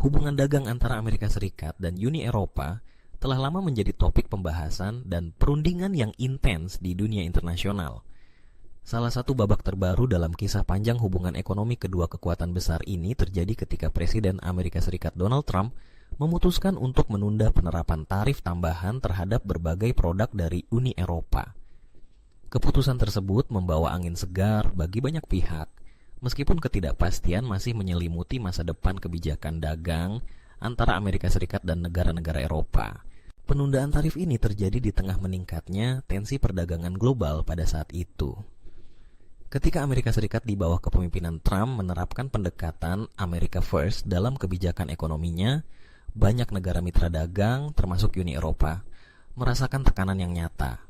Hubungan dagang antara Amerika Serikat dan Uni Eropa telah lama menjadi topik pembahasan dan perundingan yang intens di dunia internasional. Salah satu babak terbaru dalam kisah panjang hubungan ekonomi kedua kekuatan besar ini terjadi ketika Presiden Amerika Serikat Donald Trump memutuskan untuk menunda penerapan tarif tambahan terhadap berbagai produk dari Uni Eropa. Keputusan tersebut membawa angin segar bagi banyak pihak, meskipun ketidakpastian masih menyelimuti masa depan kebijakan dagang antara Amerika Serikat dan negara-negara Eropa. Penundaan tarif ini terjadi di tengah meningkatnya tensi perdagangan global pada saat itu. Ketika Amerika Serikat di bawah kepemimpinan Trump menerapkan pendekatan America First dalam kebijakan ekonominya, banyak negara mitra dagang, termasuk Uni Eropa, merasakan tekanan yang nyata.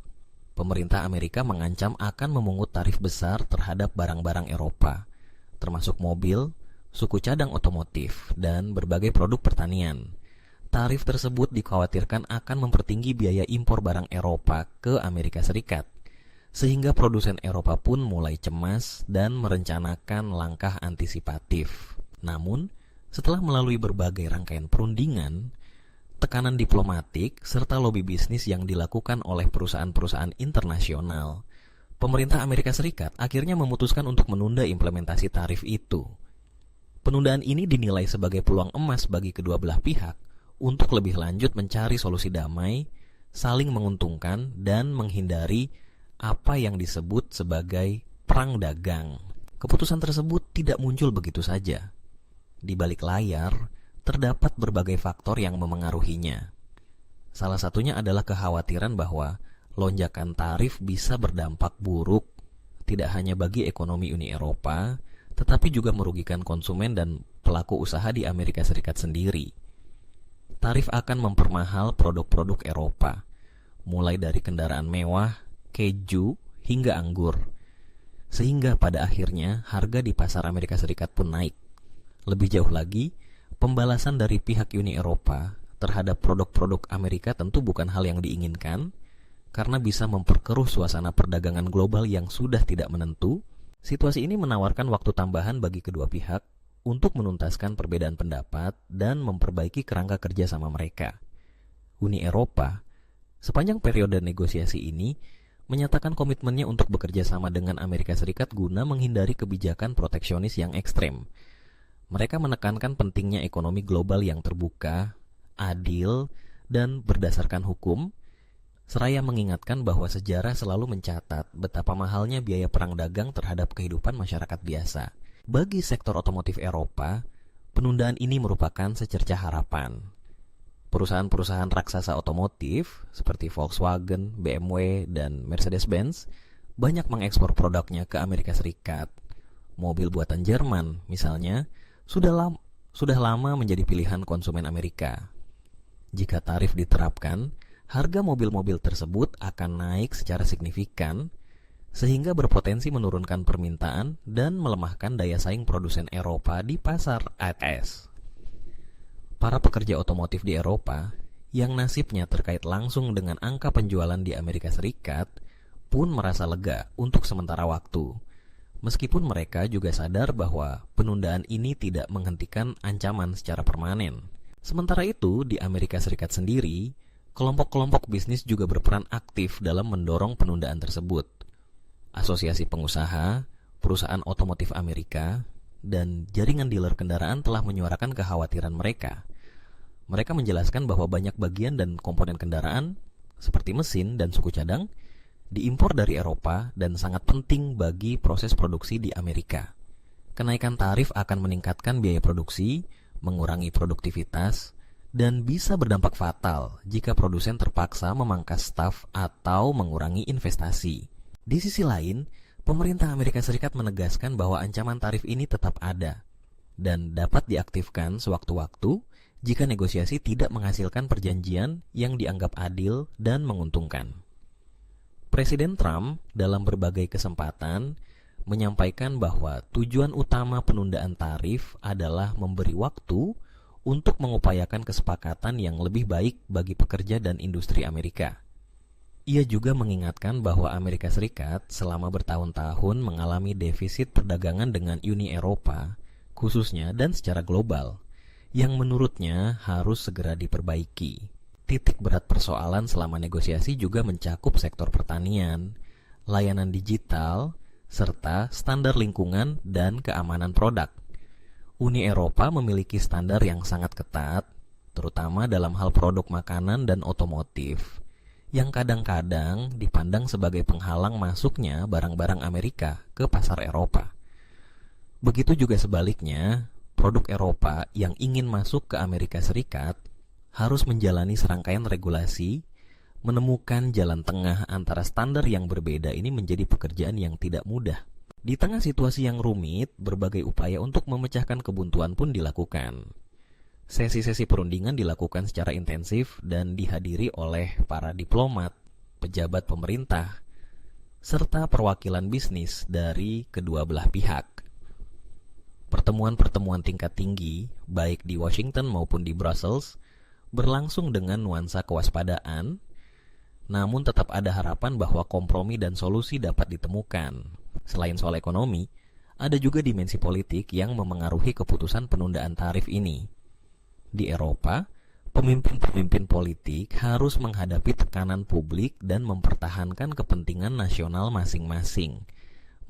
Pemerintah Amerika mengancam akan memungut tarif besar terhadap barang-barang Eropa, termasuk mobil, suku cadang otomotif, dan berbagai produk pertanian. Tarif tersebut dikhawatirkan akan mempertinggi biaya impor barang Eropa ke Amerika Serikat, sehingga produsen Eropa pun mulai cemas dan merencanakan langkah antisipatif. Namun, setelah melalui berbagai rangkaian perundingan, tekanan diplomatik, serta lobi bisnis yang dilakukan oleh perusahaan-perusahaan internasional, pemerintah Amerika Serikat akhirnya memutuskan untuk menunda implementasi tarif itu. Penundaan ini dinilai sebagai peluang emas bagi kedua belah pihak untuk lebih lanjut mencari solusi damai, saling menguntungkan, dan menghindari apa yang disebut sebagai perang dagang. Keputusan tersebut tidak muncul begitu saja. Di balik layar, terdapat berbagai faktor yang memengaruhinya. Salah satunya adalah kekhawatiran bahwa lonjakan tarif bisa berdampak buruk, tidak hanya bagi ekonomi Uni Eropa, tetapi juga merugikan konsumen dan pelaku usaha di Amerika Serikat sendiri. Tarif akan mempermahal produk-produk Eropa, mulai dari kendaraan mewah, keju, hingga anggur. Sehingga pada akhirnya harga di pasar Amerika Serikat pun naik. Lebih jauh lagi, pembalasan dari pihak Uni Eropa terhadap produk-produk Amerika tentu bukan hal yang diinginkan, karena bisa memperkeruh suasana perdagangan global yang sudah tidak menentu. Situasi ini menawarkan waktu tambahan bagi kedua pihak untuk menuntaskan perbedaan pendapat dan memperbaiki kerangka kerjasama mereka. Uni Eropa, sepanjang periode negosiasi ini, menyatakan komitmennya untuk bekerja sama dengan Amerika Serikat guna menghindari kebijakan proteksionis yang ekstrem. Mereka menekankan pentingnya ekonomi global yang terbuka, adil, dan berdasarkan hukum, seraya mengingatkan bahwa sejarah selalu mencatat betapa mahalnya biaya perang dagang terhadap kehidupan masyarakat biasa. Bagi sektor otomotif Eropa, penundaan ini merupakan secercah harapan. Perusahaan-perusahaan raksasa otomotif seperti Volkswagen, BMW, dan Mercedes-Benz banyak mengekspor produknya ke Amerika Serikat. Mobil buatan Jerman, misalnya, sudah lama menjadi pilihan konsumen Amerika. Jika tarif diterapkan, harga mobil-mobil tersebut akan naik secara signifikan, sehingga berpotensi menurunkan permintaan dan melemahkan daya saing produsen Eropa di pasar AS. Para pekerja otomotif di Eropa yang nasibnya terkait langsung dengan angka penjualan di Amerika Serikat pun merasa lega untuk sementara waktu, meskipun mereka juga sadar bahwa penundaan ini tidak menghentikan ancaman secara permanen. Sementara itu, di Amerika Serikat sendiri, kelompok-kelompok bisnis juga berperan aktif dalam mendorong penundaan tersebut. Asosiasi pengusaha, perusahaan otomotif Amerika, dan jaringan dealer kendaraan telah menyuarakan kekhawatiran mereka. Mereka menjelaskan bahwa banyak bagian dan komponen kendaraan, seperti mesin dan suku cadang, diimpor dari Eropa dan sangat penting bagi proses produksi di Amerika. Kenaikan tarif akan meningkatkan biaya produksi, mengurangi produktivitas, dan bisa berdampak fatal jika produsen terpaksa memangkas staf atau mengurangi investasi. Di sisi lain, pemerintah Amerika Serikat menegaskan bahwa ancaman tarif ini tetap ada dan dapat diaktifkan sewaktu-waktu jika negosiasi tidak menghasilkan perjanjian yang dianggap adil dan menguntungkan. Presiden Trump dalam berbagai kesempatan menyampaikan bahwa tujuan utama penundaan tarif adalah memberi waktu untuk mengupayakan kesepakatan yang lebih baik bagi pekerja dan industri Amerika. Ia juga mengingatkan bahwa Amerika Serikat selama bertahun-tahun mengalami defisit perdagangan dengan Uni Eropa, khususnya dan secara global, yang menurutnya harus segera diperbaiki. Titik berat persoalan selama negosiasi juga mencakup sektor pertanian, layanan digital, serta standar lingkungan dan keamanan produk. Uni Eropa memiliki standar yang sangat ketat, terutama dalam hal produk makanan dan otomotif, yang kadang-kadang dipandang sebagai penghalang masuknya barang-barang Amerika ke pasar Eropa. Begitu juga sebaliknya, produk Eropa yang ingin masuk ke Amerika Serikat harus menjalani serangkaian regulasi. Menemukan jalan tengah antara standar yang berbeda ini menjadi pekerjaan yang tidak mudah. Di tengah situasi yang rumit, berbagai upaya untuk memecahkan kebuntuan pun dilakukan. Sesi-sesi perundingan dilakukan secara intensif dan dihadiri oleh para diplomat, pejabat pemerintah, serta perwakilan bisnis dari kedua belah pihak. Pertemuan-pertemuan tingkat tinggi, baik di Washington maupun di Brussels, berlangsung dengan nuansa kewaspadaan, namun tetap ada harapan bahwa kompromi dan solusi dapat ditemukan. Selain soal ekonomi, ada juga dimensi politik yang memengaruhi keputusan penundaan tarif ini. Di Eropa, pemimpin-pemimpin politik harus menghadapi tekanan publik dan mempertahankan kepentingan nasional masing-masing.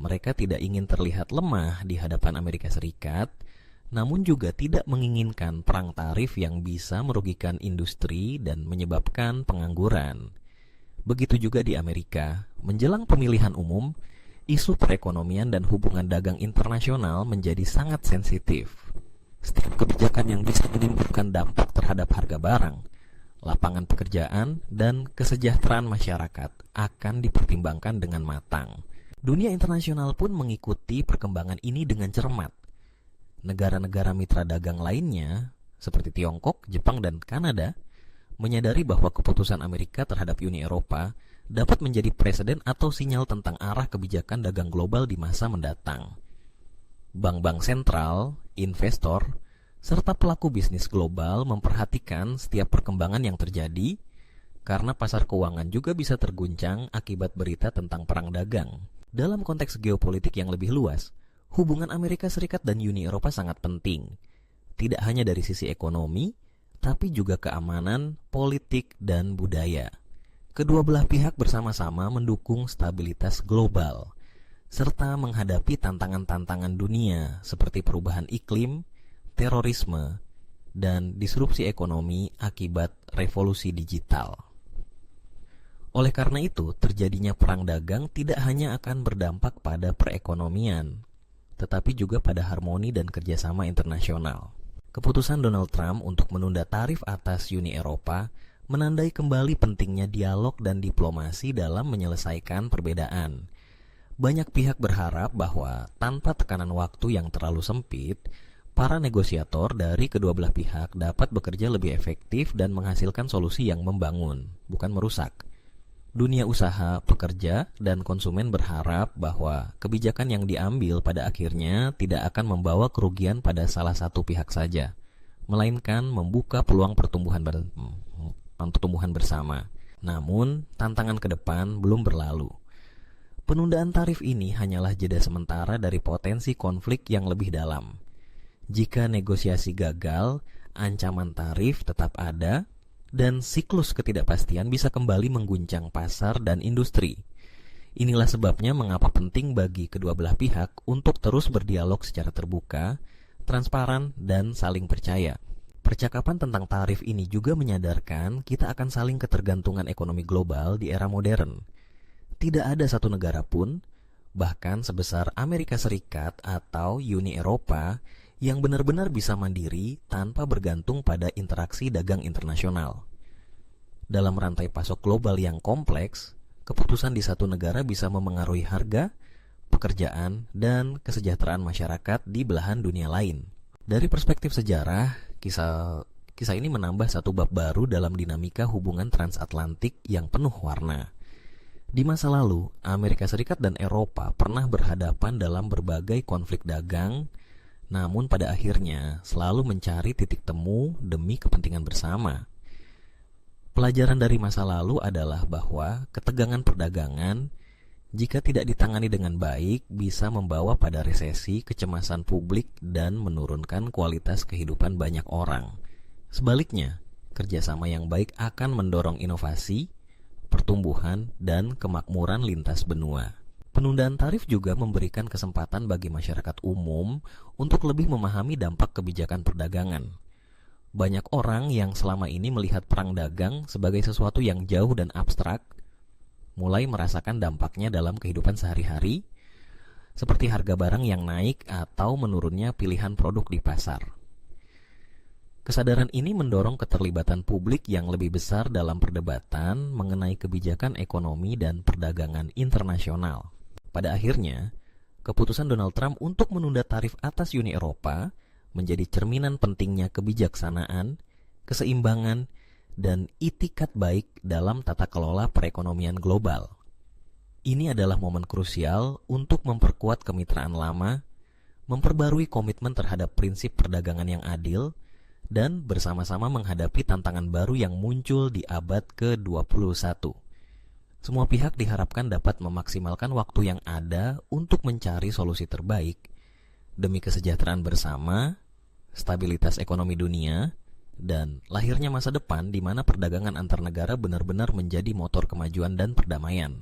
Mereka tidak ingin terlihat lemah di hadapan Amerika Serikat, namun juga tidak menginginkan perang tarif yang bisa merugikan industri dan menyebabkan pengangguran. Begitu juga di Amerika, menjelang pemilihan umum, isu perekonomian dan hubungan dagang internasional menjadi sangat sensitif. Setiap kebijakan yang bisa menimbulkan dampak terhadap harga barang, lapangan pekerjaan, dan kesejahteraan masyarakat akan dipertimbangkan dengan matang. Dunia internasional pun mengikuti perkembangan ini dengan cermat. Negara-negara mitra dagang lainnya, seperti Tiongkok, Jepang, dan Kanada, menyadari bahwa keputusan Amerika terhadap Uni Eropa dapat menjadi presiden atau sinyal tentang arah kebijakan dagang global di masa mendatang. Bank-bank sentral, investor, serta pelaku bisnis global memperhatikan setiap perkembangan yang terjadi karena pasar keuangan juga bisa terguncang akibat berita tentang perang dagang. Dalam konteks geopolitik yang lebih luas, hubungan Amerika Serikat dan Uni Eropa sangat penting. Tidak hanya dari sisi ekonomi, tapi juga keamanan, politik, dan budaya. Kedua belah pihak bersama-sama mendukung stabilitas global, serta menghadapi tantangan-tantangan dunia seperti perubahan iklim, terorisme, dan disrupsi ekonomi akibat revolusi digital. Oleh karena itu, terjadinya perang dagang tidak hanya akan berdampak pada perekonomian, tetapi juga pada harmoni dan kerjasama internasional. Keputusan Donald Trump untuk menunda tarif atas Uni Eropa menandai kembali pentingnya dialog dan diplomasi dalam menyelesaikan perbedaan. Banyak pihak berharap bahwa tanpa tekanan waktu yang terlalu sempit, para negosiator dari kedua belah pihak dapat bekerja lebih efektif dan menghasilkan solusi yang membangun, bukan merusak. Dunia usaha, pekerja, dan konsumen berharap bahwa kebijakan yang diambil pada akhirnya tidak akan membawa kerugian pada salah satu pihak saja, melainkan membuka peluang pertumbuhan bersama. Namun, tantangan ke depan belum berlalu. Penundaan tarif ini hanyalah jeda sementara dari potensi konflik yang lebih dalam. Jika negosiasi gagal, ancaman tarif tetap ada, dan siklus ketidakpastian bisa kembali mengguncang pasar dan industri. Inilah sebabnya mengapa penting bagi kedua belah pihak untuk terus berdialog secara terbuka, transparan, dan saling percaya. Percakapan tentang tarif ini juga menyadarkan kita akan saling ketergantungan ekonomi global di era modern. Tidak ada satu negara pun, bahkan sebesar Amerika Serikat atau Uni Eropa, yang benar-benar bisa mandiri tanpa bergantung pada interaksi dagang internasional. Dalam rantai pasok global yang kompleks, keputusan di satu negara bisa memengaruhi harga, pekerjaan, dan kesejahteraan masyarakat di belahan dunia lain. Dari perspektif sejarah, kisah ini menambah satu bab baru dalam dinamika hubungan transatlantik yang penuh warna. Di masa lalu, Amerika Serikat dan Eropa pernah berhadapan dalam berbagai konflik dagang, namun pada akhirnya selalu mencari titik temu demi kepentingan bersama. Pelajaran dari masa lalu adalah bahwa ketegangan perdagangan jika tidak ditangani dengan baik, bisa membawa pada resesi, kecemasan publik, dan menurunkan kualitas kehidupan banyak orang. Sebaliknya, kerjasama yang baik akan mendorong inovasi, pertumbuhan, dan kemakmuran lintas benua. Penundaan tarif juga memberikan kesempatan bagi masyarakat umum untuk lebih memahami dampak kebijakan perdagangan. Banyak orang yang selama ini melihat perang dagang sebagai sesuatu yang jauh dan abstrak, mulai merasakan dampaknya dalam kehidupan sehari-hari, seperti harga barang yang naik atau menurunnya pilihan produk di pasar. Kesadaran ini mendorong keterlibatan publik yang lebih besar dalam perdebatan mengenai kebijakan ekonomi dan perdagangan internasional. Pada akhirnya, keputusan Donald Trump untuk menunda tarif atas Uni Eropa menjadi cerminan pentingnya kebijaksanaan, keseimbangan, dan itikat baik dalam tata kelola perekonomian global. Ini adalah momen krusial untuk memperkuat kemitraan lama, memperbarui komitmen terhadap prinsip perdagangan yang adil, dan bersama-sama menghadapi tantangan baru yang muncul di abad ke-21. Semua pihak diharapkan dapat memaksimalkan waktu yang ada untuk mencari solusi terbaik demi kesejahteraan bersama, stabilitas ekonomi dunia, dan lahirnya masa depan di mana perdagangan antar negara benar-benar menjadi motor kemajuan dan perdamaian.